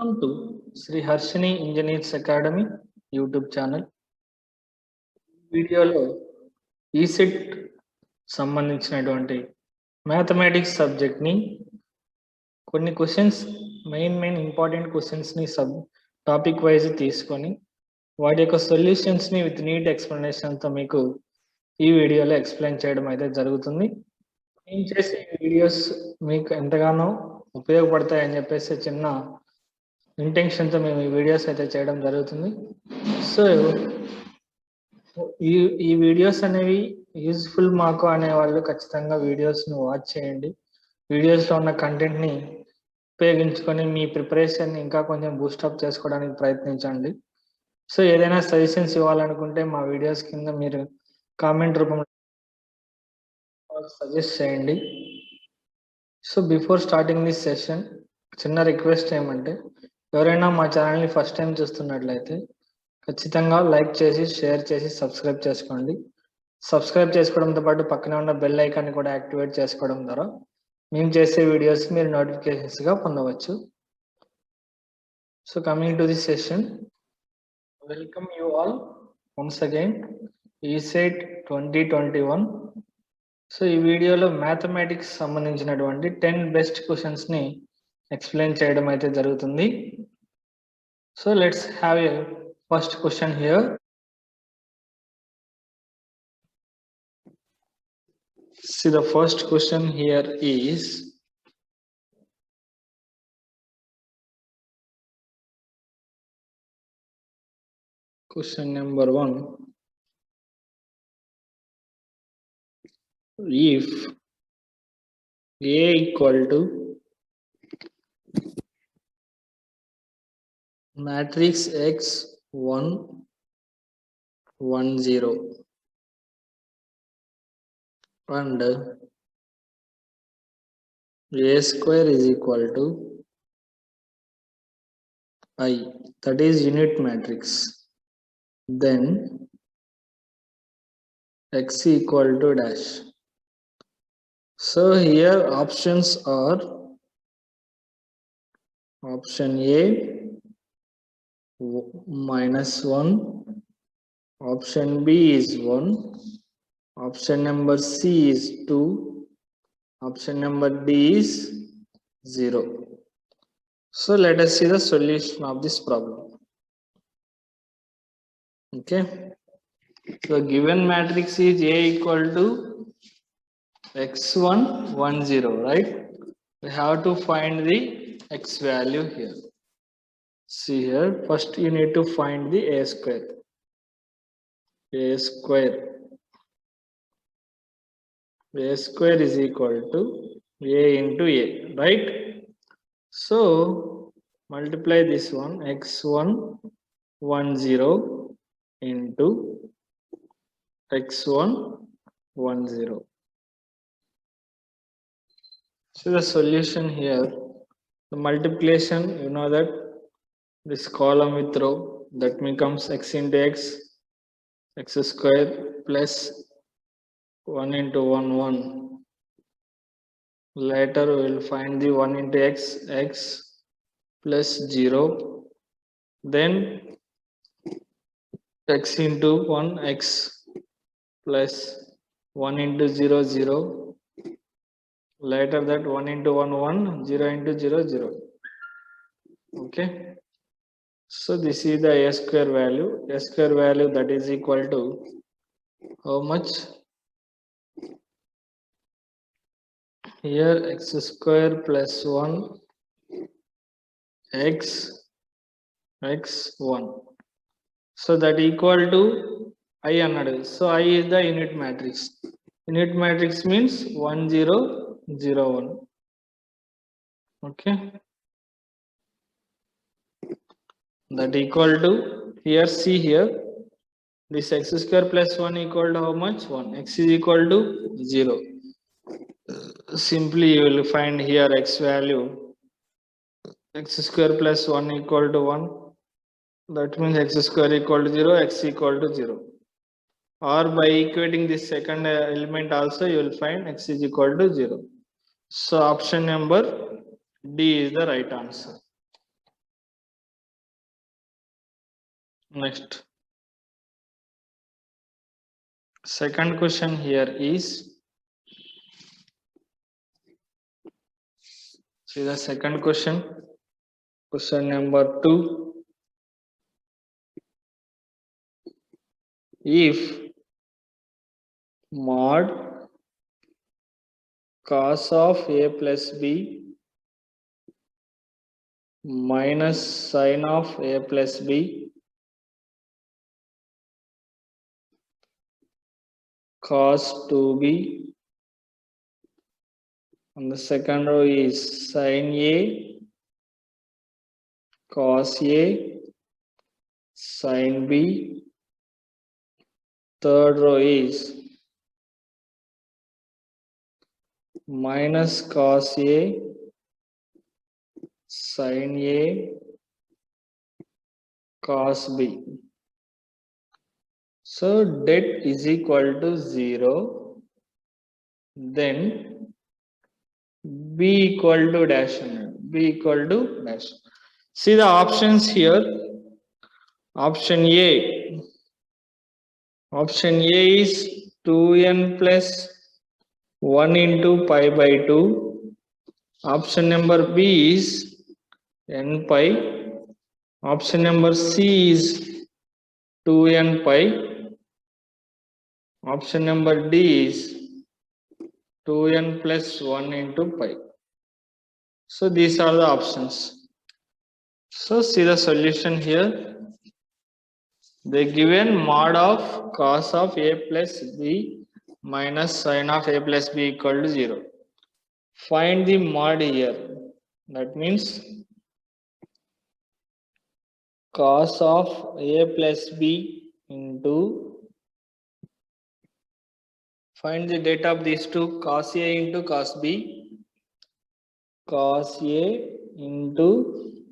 Welcome to Sri Harshini Engineers Academy YouTube channel. వీడియోలో ఈసెట్ సంబంధించినటువంటి mathematics సబ్జెక్ట్ని కొన్ని క్వశ్చన్స్ మెయిన్ ఇంపార్టెంట్ క్వశ్చన్స్ని టాపిక్ వైజ్ తీసుకొని వాటి యొక్క సొల్యూషన్స్ని విత్ నీట్ ఎక్స్ప్లెనేషన్తో మీకు ఈ వీడియోలో ఎక్స్ప్లెయిన్ చేయడం అయితే జరుగుతుంది. నేను చేసే వీడియోస్ మీకు ఎంతగానో ఉపయోగపడతాయని చెప్పేసి చిన్న ఇంటెన్షన్తో మేము ఈ వీడియోస్ అయితే చేయడం జరుగుతుంది. సో ఈ వీడియోస్ అనేవి యూజ్ఫుల్ మాకు అనే వాళ్ళు ఖచ్చితంగా వీడియోస్ని వాచ్ చేయండి. వీడియోస్లో ఉన్న కంటెంట్ని ఉపయోగించుకొని మీ ప్రిపరేషన్ ఇంకా కొంచెం బూస్టప్ చేసుకోవడానికి ప్రయత్నించండి. సో ఏదైనా సజెషన్స్ ఇవ్వాలనుకుంటే మా వీడియోస్ కింద మీరు కామెంట్ రూపంలో సజెస్ట్ చేయండి. So before starting this session చిన్న రిక్వెస్ట్ ఏమంటే ఎవరైనా మా ఛానల్ని ఫస్ట్ టైం చూస్తున్నట్లయితే ఖచ్చితంగా లైక్ చేసి షేర్ చేసి సబ్స్క్రైబ్ చేసుకోండి. సబ్స్క్రైబ్ చేసుకోవడంతో పాటు పక్కనే ఉన్న బెల్ ఐకాన్ని కూడా యాక్టివేట్ చేసుకోవడం ద్వారా మేము చేసే వీడియోస్ మీరు నోటిఫికేషన్స్గా పొందవచ్చు. So coming to this session, welcome you all once again ECET 2021. So ఈ వీడియోలో మ్యాథమెటిక్స్ సంబంధించినటువంటి 10 బెస్ట్ క్వశ్చన్స్ని ఎక్స్ప్లెయిన్ చేయడం అయితే జరుగుతుంది. So let's have a first question here. See, the first question here is question number 1. If A equal to matrix X 1 1 0 and A square is equal to I, that is unit matrix, then X equal to dash. So here options are option A -1, option B is 1, option number C is 2, option number D is 0. So let us see the solution of this problem. Okay, so given matrix is A equal to x1 1 0, right? We have to find the x value here. See here, first you need to find the A square. A square is equal to A into A, right? So multiply this one, x1 1 0 into x1 1 0. So the solution here, the multiplication, you know that this column with row, that becomes x into x, x square plus 1 into 1 1. Later we will find the 1 into x, x plus 0, then x into 1 x plus 1 into 0 0. Later that 1 into 1 1, 0 into 0 0. Okay, so this is the A square value. A square value, that is equal to how much? Here x square plus 1 x 1. So that equal to I another. So I is the unit matrix. Unit matrix means 1 0 0 1. Okay, that equal to, here see here, this x square plus 1 equal to how much? 1. X is equal to 0. Simply you will find here x value, x square plus 1 equal to 1. That means x square equal to 0, x equal to 0. Or by equating this second element also you will find x is equal to 0. So option number D is the right answer. Next, second question here is, see the second question number 2. If mod cos of a plus b minus sin of a plus b cos 2b, and the second row is sin a cos a sin b, third row is minus cos a sin a cos b. So det is equal to 0, then b equal to dash, b equal to dash. See the options here. Option A is 2n plus 1 into pi by 2. Option number B is n pi. Option number C is 2n pi. Option number D is 2n plus 1 into pi. So these are the options. So see the solution here. They given mod of cos of a plus b minus sin of a plus b equal to 0. Find the mod here. That means cos of a plus b into, find the data of these two, cos a into cos b, cos a into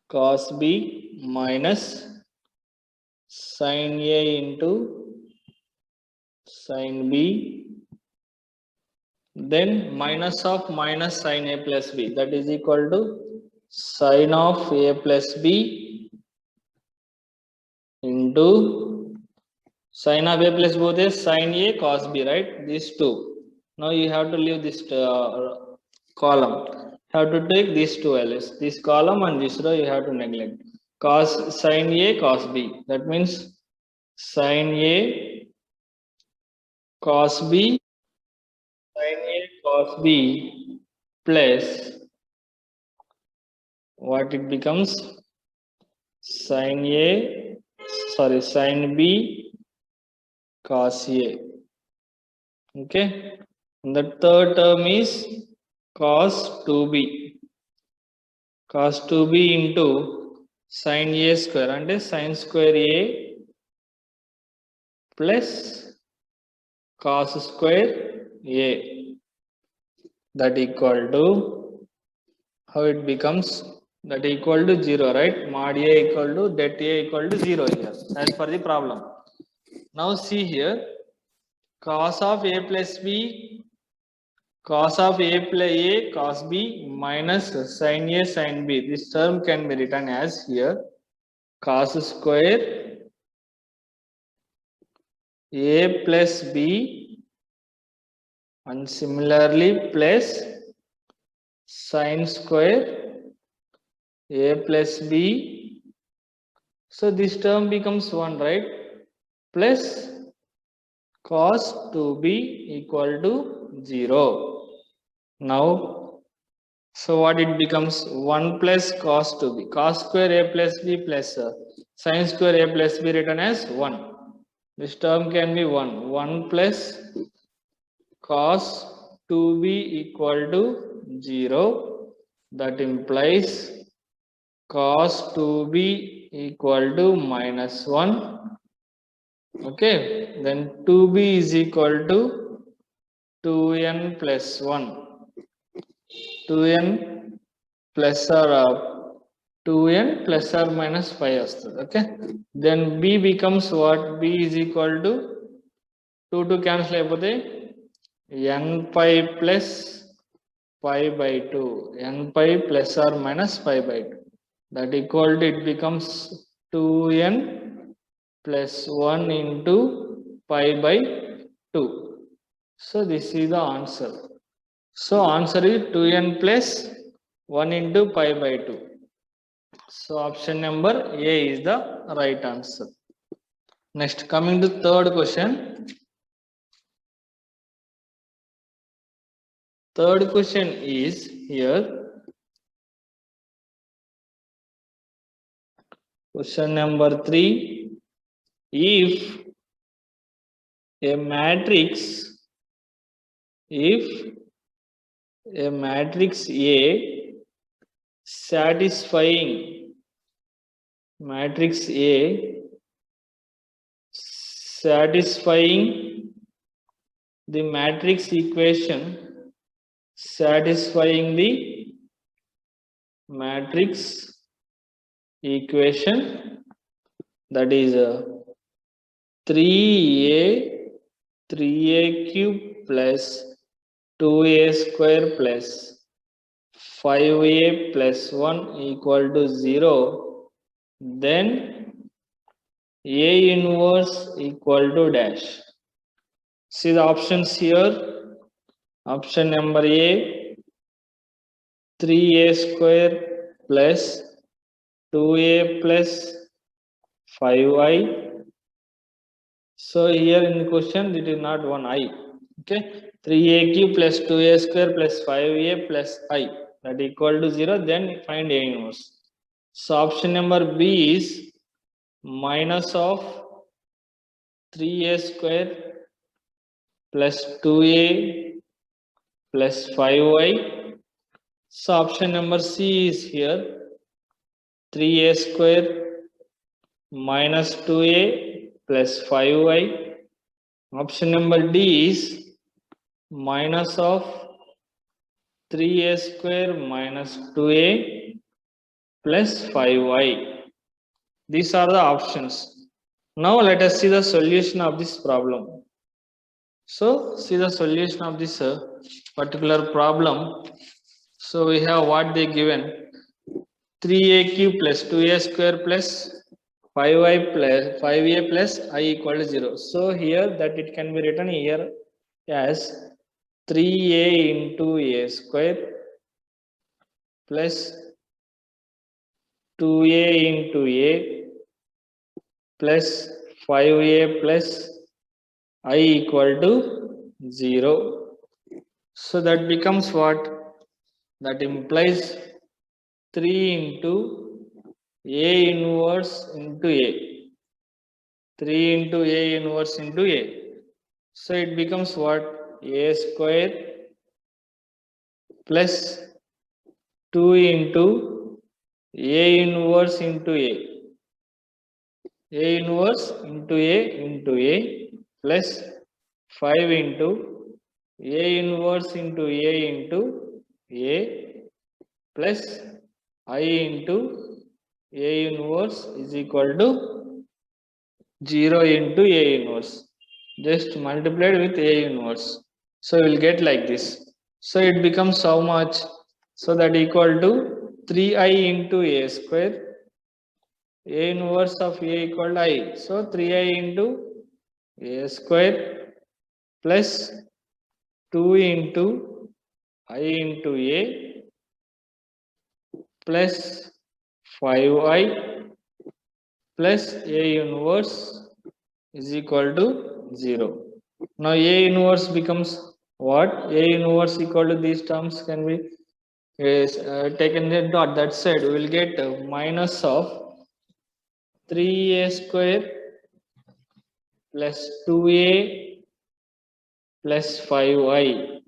cos b minus sin a into sin b, then minus of minus sin a plus b, that is equal to sin of a plus b into sin of a plus both is sin a cos b, right? These two. Now you have to leave this column. You have to take these two values. This column and this row you have to neglect. Cos sin a cos b. That means sin a cos b, sin a cos b plus what it becomes, sin b cos a. Okay, and the third term is cos 2b, cos 2b into sin a square, and sin square a plus cos square a, that equal to, how it becomes, that equal to 0, right? Mod a equal to det a equal to 0 here, as per the problem. Now see here, cos of a plus b, cos of a plus a cos b minus sin a sin b. This term can be written as here cos square a plus b, and similarly plus sin square a plus b. So this term becomes 1, right? Plus cos 2b equal to 0. Now, so what it becomes, 1 plus cos 2b, cos square a plus b plus sin square a plus b written as 1. This term can be 1. 1 plus cos 2b equal to 0. That implies cos 2b equal to minus 1. Okay, then 2b is equal to 2n plus 1. 2n plus or 2n plus or minus 5 వస్తుంది. Okay, then b becomes what? B is equal to 2 cancel అయిపోతే n pi plus pi by 2, n pi plus or minus pi by 2, that equal to, it becomes 2n plus 1 into pi by 2. So this is the answer. So answer is 2n plus 1 into pi by 2. So option number A is the right answer. Next, coming to third question. Third question is here. Question number 3. If a matrix A satisfying the matrix equation that is 3a cube plus 2a square plus 5a plus 1 equal to 0, then A inverse equal to dash. See the options here. Option number A, 3a square plus 2a plus 5i. So here in the question it is not one I. Okay, 3a cube plus 2a square plus 5a plus I, that equal to 0, then find A inverse. So option number B is minus of 3a square plus 2a plus 5y. So option number C is here, 3a square minus 2a plus 5y. Option number D is minus of 3a square minus 2a plus 5y. These are the options. Now let us see the solution of this problem. So see the solution of this particular problem. So we have what they given, 3a cube plus 2a square plus 5y plus 5a plus I equal to 0. So here that it can be written here as 3a into a square plus 2a into a plus 5a plus I equal to 0. So that becomes what? That implies 3 into A inverse into A. 3 into A inverse into A. So it becomes what? A square plus 2 into A inverse into A. A inverse into A into A plus 5 into A inverse into A into A plus I into A inverse is equal to 0 into A inverse. Just multiplied with A inverse. So we'll get like this. So it becomes how much? So that equal to 3i into A square. A inverse of A equal to I. So 3i into A square plus 2 into I into A plus 5i plus A inverse is equal to 0. Now A inverse becomes what? A inverse equal to these terms can be taken the dot. That side we will get minus of 3a square plus 2a plus 5i.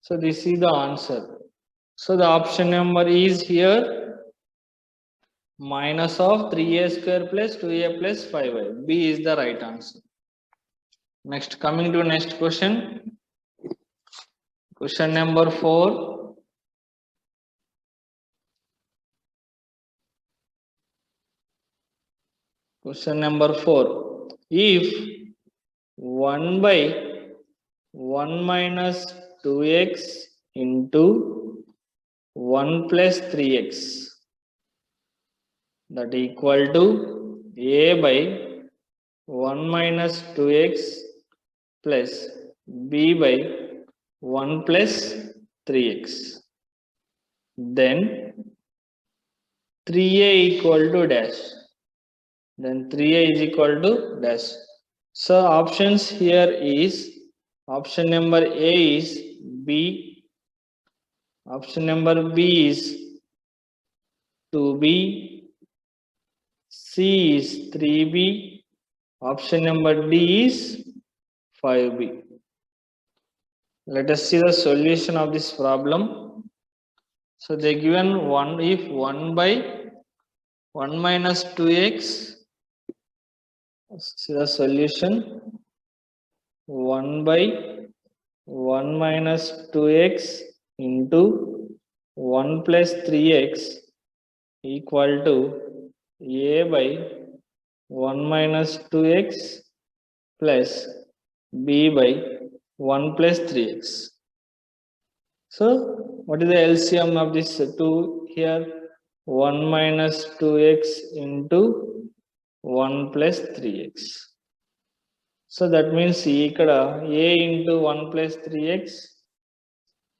So this is the answer. So the option number is here, minus of 3a square plus 2a plus 5y. B is the right answer. Next, coming to next question. Question number 4. Question number 4. If 1 by 1 minus 2x into 1 plus 3x that equal to a by 1 minus 2x plus b by 1 plus 3x. Then 3a equal to dash. Then 3a is equal to dash. So options here is option number A is B. Option number B is 2b. C is 3b. Option number D is 5b. Let us see the solution of this problem. So they given 1 if 1 by 1 minus 2x. See the solution. 1 by 1 minus 2x into 1 plus 3x equal to a by 1 minus 2x plus b by 1 plus 3x. So what is the LCM of this 2 here? 1 minus 2x into 1 plus 3x. So that means ikkada a into 1 plus 3x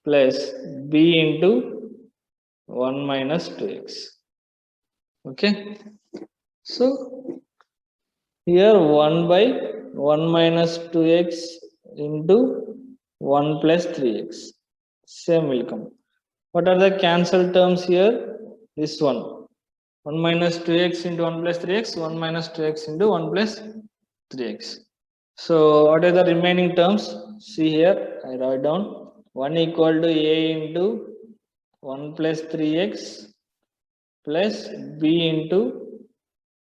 plus b into 1 minus 2x. Okay. So here 1 by 1 minus 2x into 1 plus 3x. Same will come. What are the cancel terms here? This one. 1 minus 2x into 1 plus 3x, 1 minus 2x into 1 plus 3x. So what are the remaining terms? See here, I write down 1 equal to a into 1 plus 3x plus b into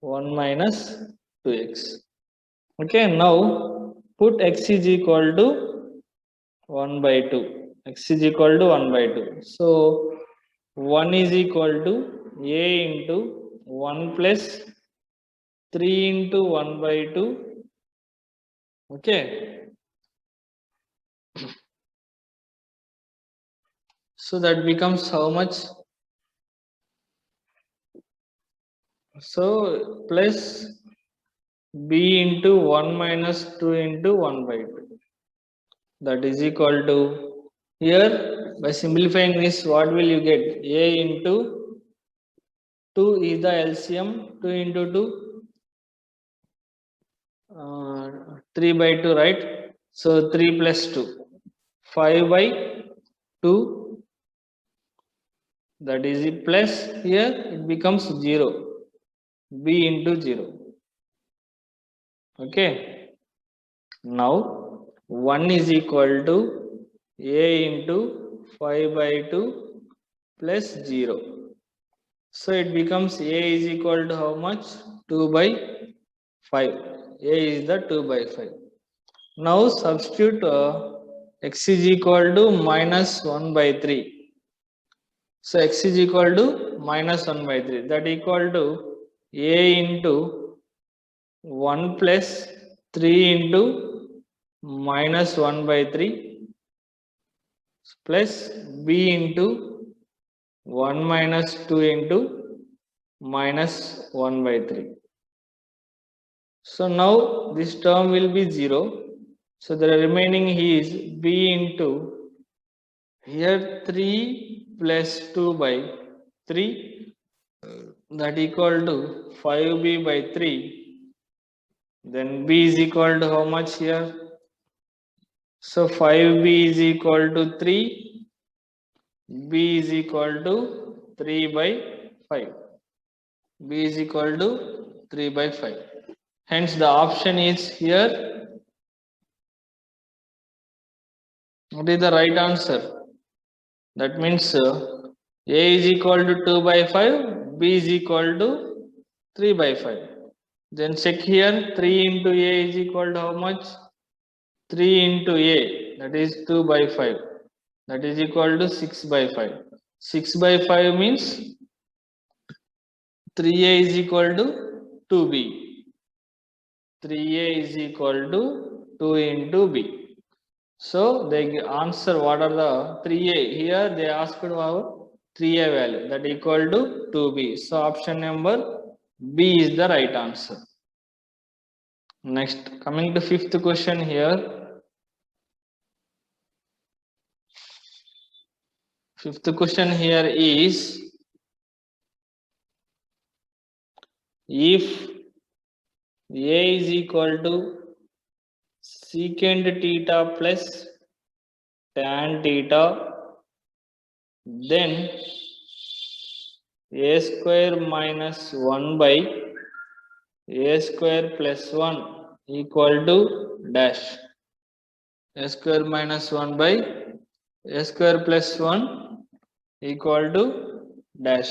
1 minus 2x. Okay, now put x is equal to 1 by 2. X is equal to 1 by 2. So 1 is equal to a into 1 plus 3 into 1 by 2. Okay. So that becomes how much? So plus b into 1 minus 2 into 1 by 2. That is equal to, here by simplifying this, what will you get? A into 2 is the LCM, 2 into 2, 3 by 2, right? So 3 plus 2, 5 by 2, that is it, plus here it becomes 0, b into 0. Okay. Now 1 is equal to a into 5 by 2 plus 0. So it becomes a is equal to how much? 2 by 5. A is the 2 by 5. Now substitute x is equal to minus 1 by 3. So x is equal to minus 1 by 3. That equal to a into 1 plus 3 into minus 1 by 3 plus b into 1 minus 2 into minus 1 by 3. So now this term will be 0. So the remaining is b into here 3 plus 2 by 3, that equal to 5b by 3. Then b is equal to how much here? So 5b is equal to 3. B is equal to 3 by 5. B is equal to 3 by 5. Hence the option is here. What is the right answer? That means A is equal to 2 by 5, B is equal to 3 by 5. Then check here, 3 into A is equal to how much? 3 into A, that is 2 by 5. That is equal to 6 by 5. 6 by 5 means 3A is equal to 2B. 3A is equal to 2 into B. So they answer what are the 3A. Here they asked our 3A value, that equal to 2B. So option number B is the right answer. Next, coming to fifth question here. Fifth question here is, if A is equal to secant theta plus tan theta, then A square minus 1 by A square plus 1 equal to dash. A square minus 1 by A square plus 1 equal to dash.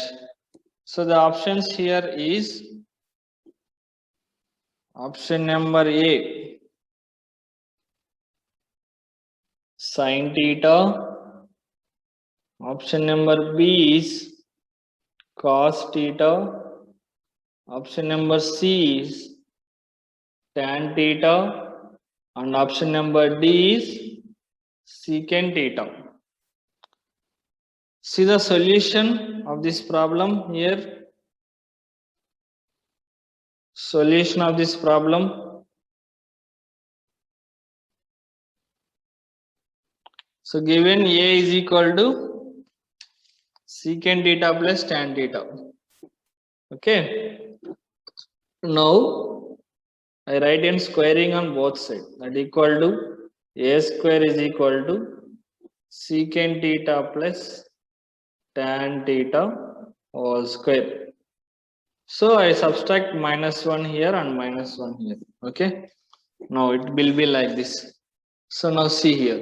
So the options here is option number A, sin theta. Option number B is cos theta. Option number C is tan theta, and option number D is secant theta. See the solution of this problem here. Solution of this problem. So given A is equal to secant theta plus tan theta. Okay. Now I write in squaring on both sides. That equal to A square is equal to secant theta plus tan theta whole square. So I subtract -1 here and -1 here. Okay. Now it will be like this. So now see here.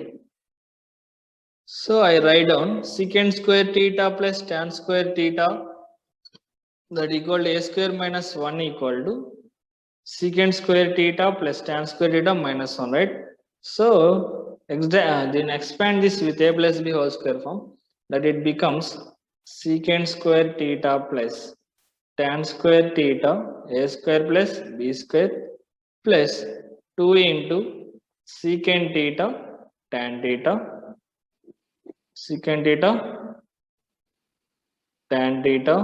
So I write down secant square theta plus tan square theta, that equal to A square minus 1 equal to secant square theta plus tan square theta minus 1, right? So then expand this with A plus B whole square form, that it becomes secant square theta plus tan square theta A square plus B square plus 2 into secant theta tan theta secant theta tan theta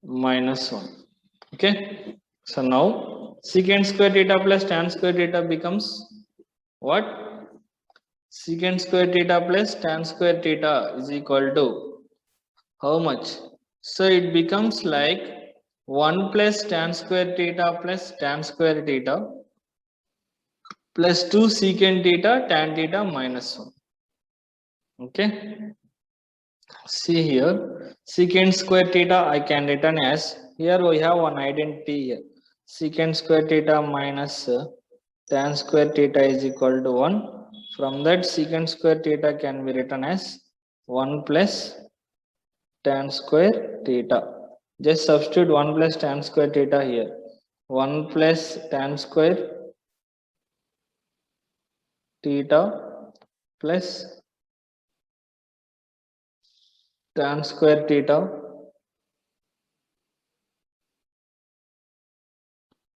minus 1. Okay. So now secant square theta plus tan square theta becomes what? Secant square theta plus tan square theta is equal to how much? So it becomes like 1 plus tan square theta plus tan square theta plus 2 secant theta tan theta minus 1. Okay. See here, secant square theta I can written as, here we have one identity here. Secant square theta minus tan square theta is equal to 1. From that, secant square theta can be written as 1 plus tan square theta. Just substitute 1 plus tan square theta here. 1 plus tan square theta plus tan square theta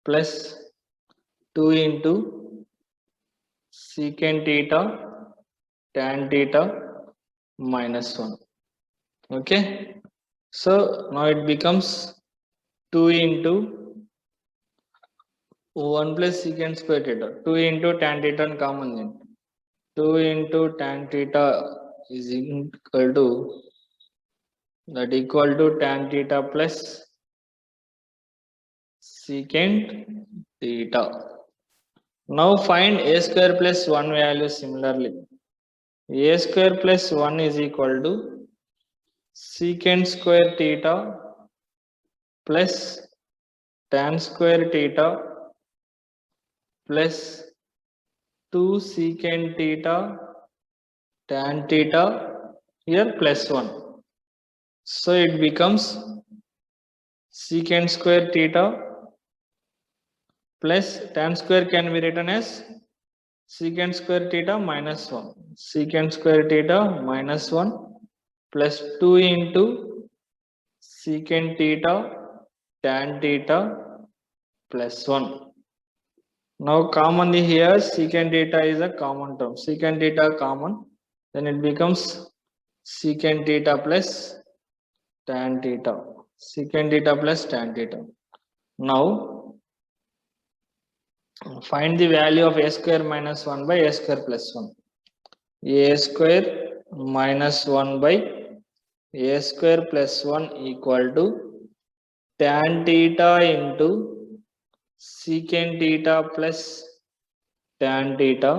plus 2 into secant theta tan theta minus 1. Okay. So now it becomes 2 into 1 plus secant square theta. 2 into tan theta and common in. 2 into tan theta is equal to, that equal to tan theta plus secant theta. Now find A square plus 1 value similarly. A square plus 1 is equal to secant square theta plus tan square theta plus 2 secant theta tan theta here plus 1. So it becomes secant square theta plus tan square can be written as secant square theta minus 1. Secant square theta minus 1 plus 2 into secant theta tan theta plus 1. Now commonly here secant theta is a common term. Secant theta common, then it becomes secant theta plus tan theta. secant theta plus tan theta. Now find the value of a square minus 1 by a square plus 1. A square minus 1 by a square plus 1 equal to tan theta into secant theta plus tan theta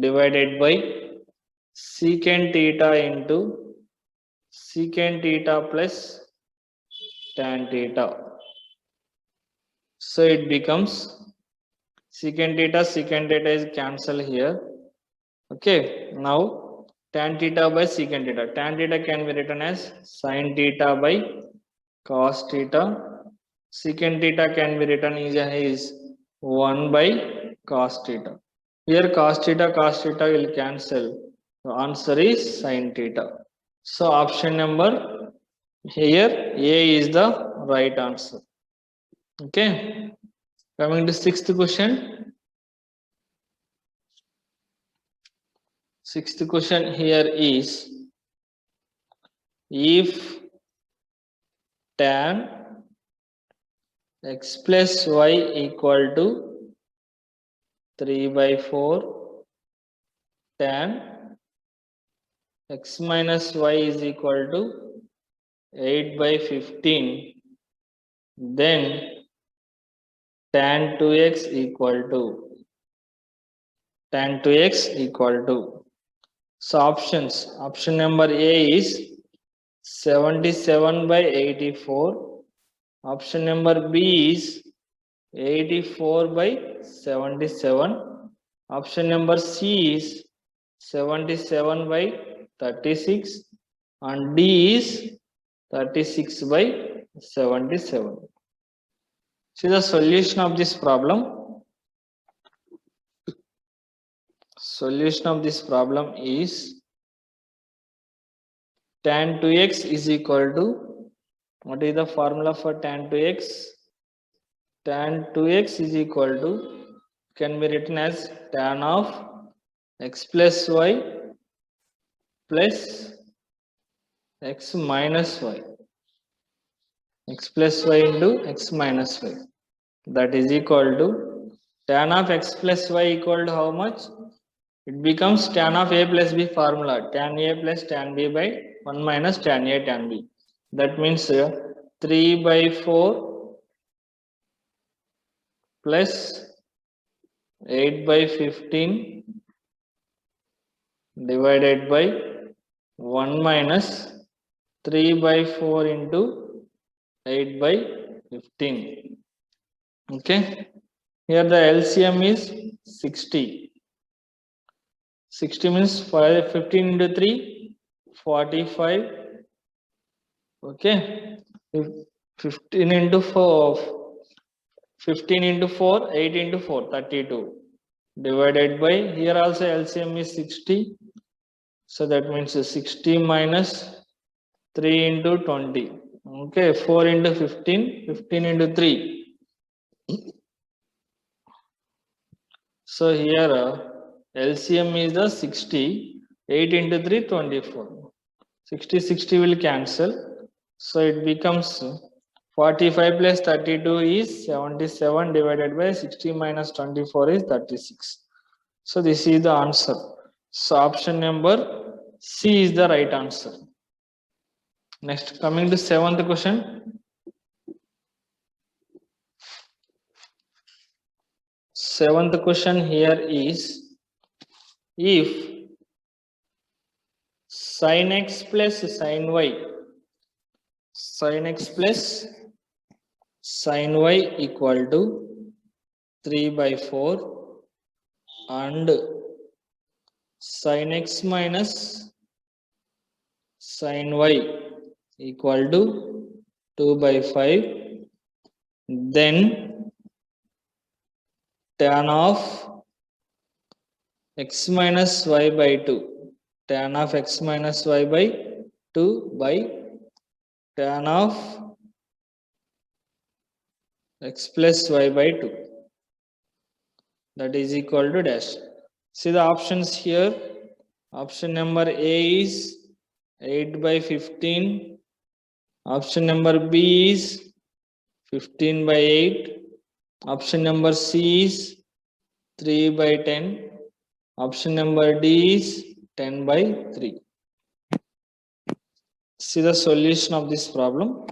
divided by secant theta into secant theta plus tan theta. So it becomes secant theta is cancelled here. Okay, now tan theta by secant theta. Tan theta can be written as sin theta by cos theta. Secant theta can be written as 1 by cos theta. Here cos theta will cancel. The answer is sin theta. So option number here A is the right answer. Okay. Coming to sixth question. Sixth question here is if tan x plus y equal to 3 by 4 tan x minus y is equal to 8 by 15, then tan 2x equal to so option number A is 77 by 84, option number B is 84 by 77, option number C is 77 by 36, and D is 36 by 77. See the solution of this problem. Solution of this problem is tan 2x is equal to, what is the formula for tan 2x? Tan 2x is equal to, can be written as tan of x plus y plus x minus y. X plus y into x minus y. That is equal to tan of x plus y equal to how much? It becomes tan of a plus b formula, tan a plus tan b by 1 minus tan a tan b. That means 3 by 4 plus 8 by 15 divided by 1 minus 3 by 4 into 8 by 15. Okay. Here the LCM is 60. 60 means 15 into 3, 45. Okay. 15 into 4, 15 into 4, 8 into 4, 32. Divided by, here also LCM is 60. So that means 60 minus 3 into 20. Okay, 4 into 15, 15 into 3. So here LCM is the 60, 8 into 3, 24. 60 will cancel. So it becomes 45 plus 32 is 77 divided by 60 minus 24 is 36. So this is the answer. So option number C is the right answer. Next, coming to seventh question. Seventh question here is if sin x plus sin y, sin x plus sin y equal to 3 by 4 and sin x minus sin y equal to 2 by 5, then tan of x minus y by 2, tan of x minus y by 2 by tan of x plus y by 2, that is equal to dash. See the options here. Option number A is 8 by 15, Option number B is 15 by 8. Option number C is 3 by 10. Option number D is 10 by 3. See the solution of this problem.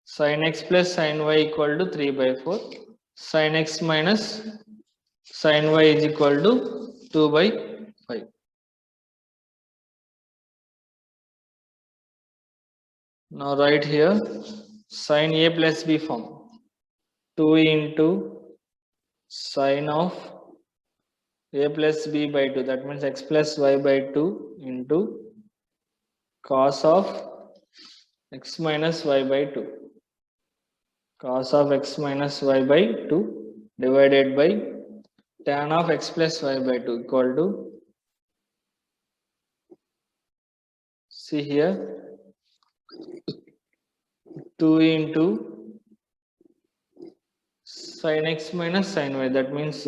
Sin x plus sin y equal to 3 by 4. Sin x minus sin y is equal to 2 by 5. Now write here sin a plus b form. 2 into sin of a plus b by 2. That means x plus y by 2 into cos of x minus y by 2. Cos of x minus y by 2 divided by tan of x plus y by 2 equal to, see here, 2 into sin x minus sin y. That means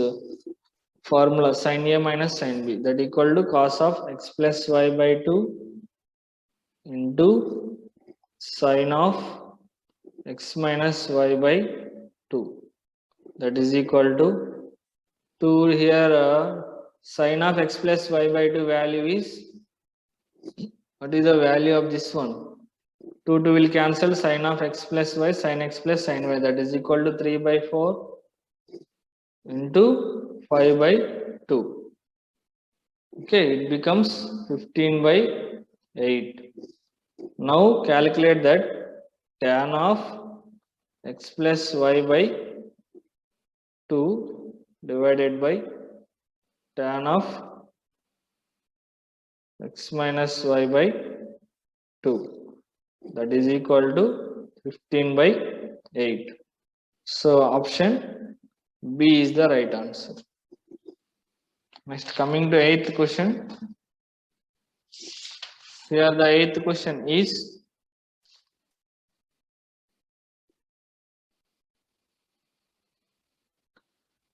formula sin a minus sin b, that equal to cos of x plus y by 2 into sin of x minus y by 2, that is equal to 2 here. Sin of x plus y by 2 value is, what is the value of this one? 2 will cancel, sin of x plus y, sin x plus sin y, that is equal to 3 by 4 into 5 by 2. Okay, it becomes 15 by 8. Now calculate that tan of x plus y by 2 divided by tan of x minus y by 2, that is equal to 15 by 8. So option B is the right answer. Next, coming to 8th question. Here the 8th question is,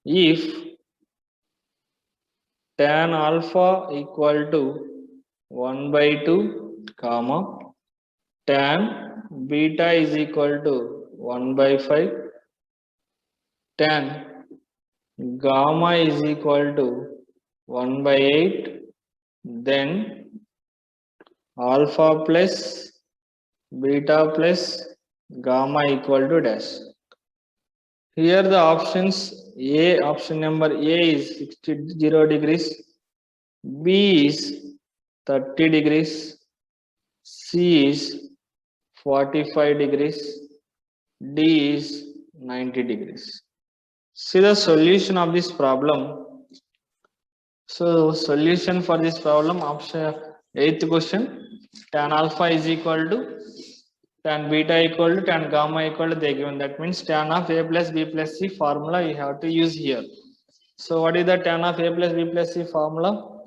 if tan alpha equal to 1 by 2, comma, tan beta is equal to 1 by 5, tan gamma is equal to 1 by 8, then alpha plus beta plus gamma equal to dash. Here the options, A, option number A is 60 degrees, B is 30 degrees, C is 45 degrees, D is 90 degrees. See the solution of this problem. So solution for this problem, option 8th question, tan alpha is equal to tan beta equal to tan gamma equal to they given. That means tan of a plus b plus c formula you have to use here. So what is the tan of a plus b plus c formula?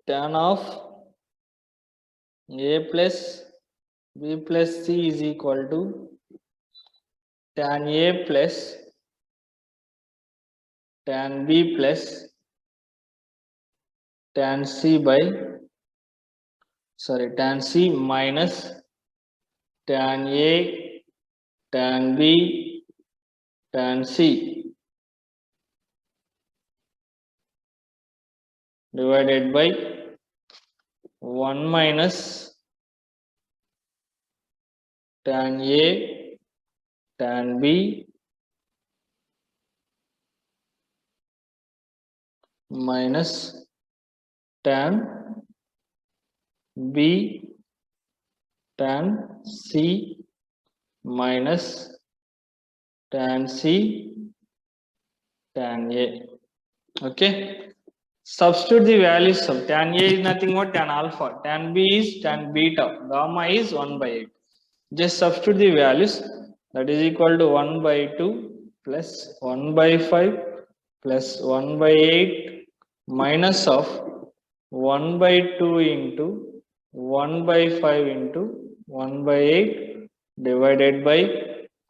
Tan of a plus b plus c is equal to tan a plus tan b plus tan c by, sorry, tan c minus tan a tan b tan c divided by 1 minus tan a tan b minus tan b tan c minus tan c tan a. Okay, substitute the values of tan a is nothing but tan alpha, tan b is tan beta, gamma is 1 by 8. Just substitute the values, that is equal to 1 by 2 plus 1 by 5 plus 1 by 8 minus of 1 by 2 into 1 by 5 into 1 by 8 divided by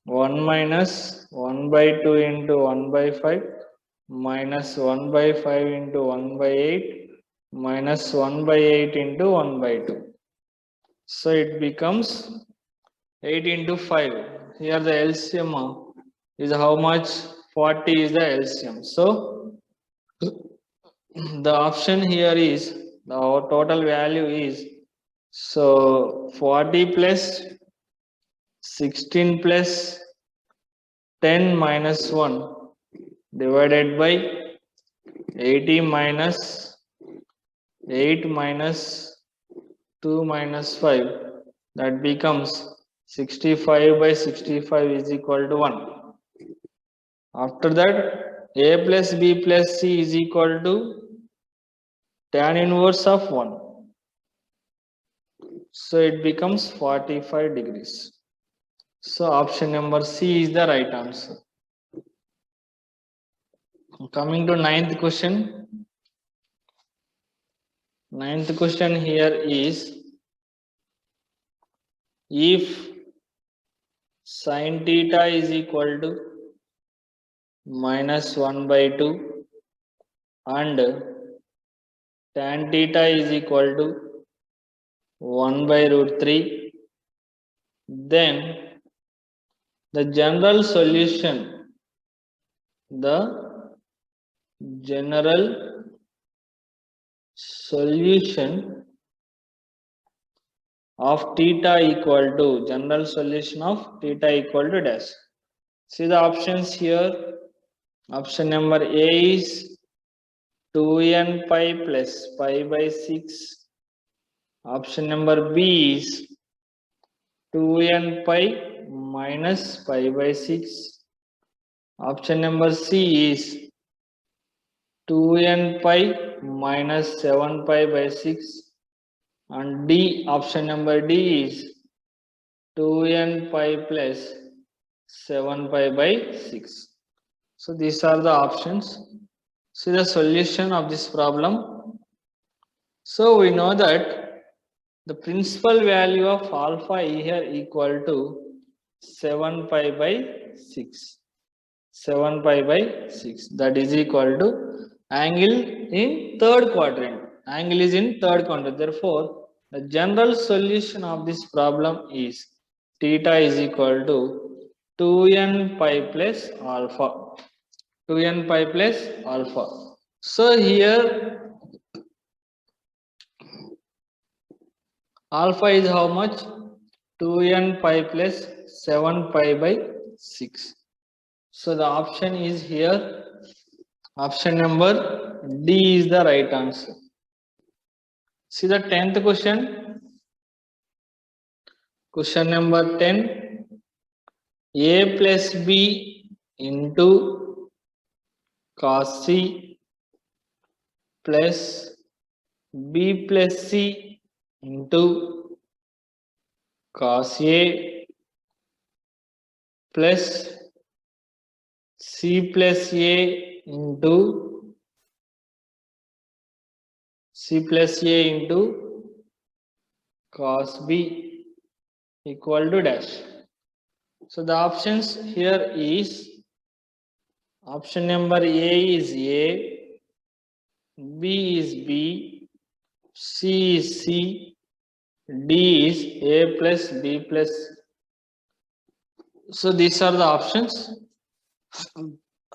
1 minus 1 by 2 into 1 by 5 minus 1 by 5 into 1 by 8 minus 1 by 8 into 1 by 2. So it becomes 8 into 5. Here the LCM is how much? 40 is the LCM. So the option here is our total value is, so 40 plus 16 plus 10 minus 1 divided by 80 minus 8 minus 2 minus 5, that becomes 65 by 65 is equal to 1. After that, a plus b plus c is equal to tan inverse of 1. So it becomes 45 degrees. So option number C is the right answer. Coming to ninth question. Ninth question here is, if sin theta is equal to minus 1 by 2 and tan theta is equal to 1 by root 3, then the general solution of theta equal to dash. See the options here. Option number A is 2n pi plus pi by 6. Option number B is 2n pi minus pi by 6. Option number C is 2n pi minus 7 pi by 6. And D, option number D is 2n pi plus 7 pi by 6. So these are the options. See the solution of this problem. So we know that the principal value of alpha here equal to 7 pi by 6. 7 pi by 6, that is equal to angle in third quadrant. Angle is in third quadrant. Therefore, the general solution of this problem is theta is equal to 2n pi plus alpha. 2n pi plus alpha. So here alpha is how much? 2n pi plus 7 pi by 6. So the option is here. Option number D is the right answer. See the 10th question. Question number 10. A plus B into cos C plus B plus C into cos A plus C plus A into cos B equal to dash. So the options here is, option number A is A, B is B, C is C, D is A plus B plus. So these are the options.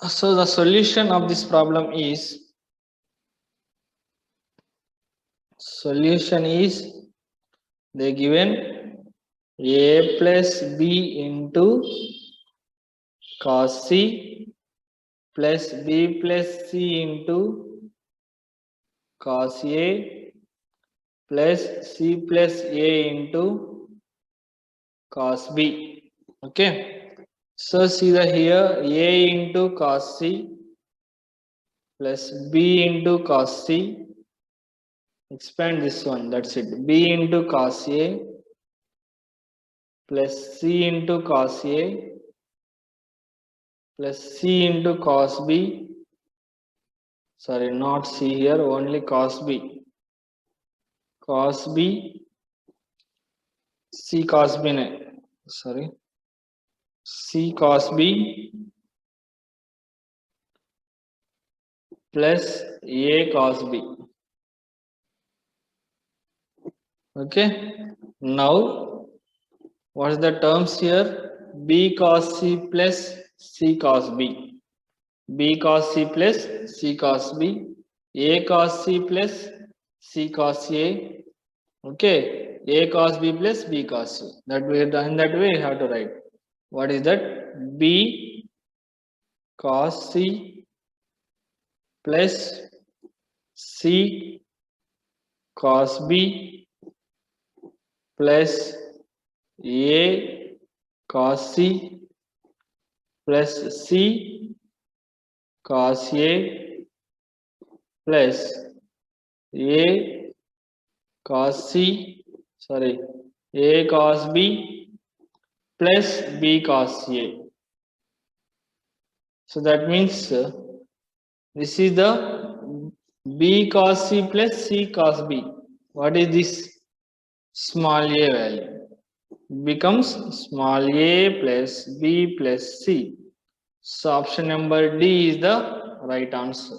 So the solution of this problem is, they given A plus B into cos C plus B plus C into cos A plus C plus A into cos B. Okay. So see the here A into cos C plus B into cos C. Expand this one, that's it. B into cos A plus C into cos A plus C into cos B. Sorry, not C here, only cos B. Cos B, C cos B, sorry, C cos B plus A cos B. Okay, now What is the terms here? B cos C plus C cos B. B cos C plus C cos B. A cos C plus C cos A. Okay. A cos B plus B cos C. That way, in that way, you have to write. What is that? B cos C plus C cos B plus A cos C plus C cos A plus A cos C, sorry, A cos B plus B cos A. So that means this is the B cos C plus C cos B. What is this? Small a value. Becomes small a plus B plus C. So option number D is the right answer.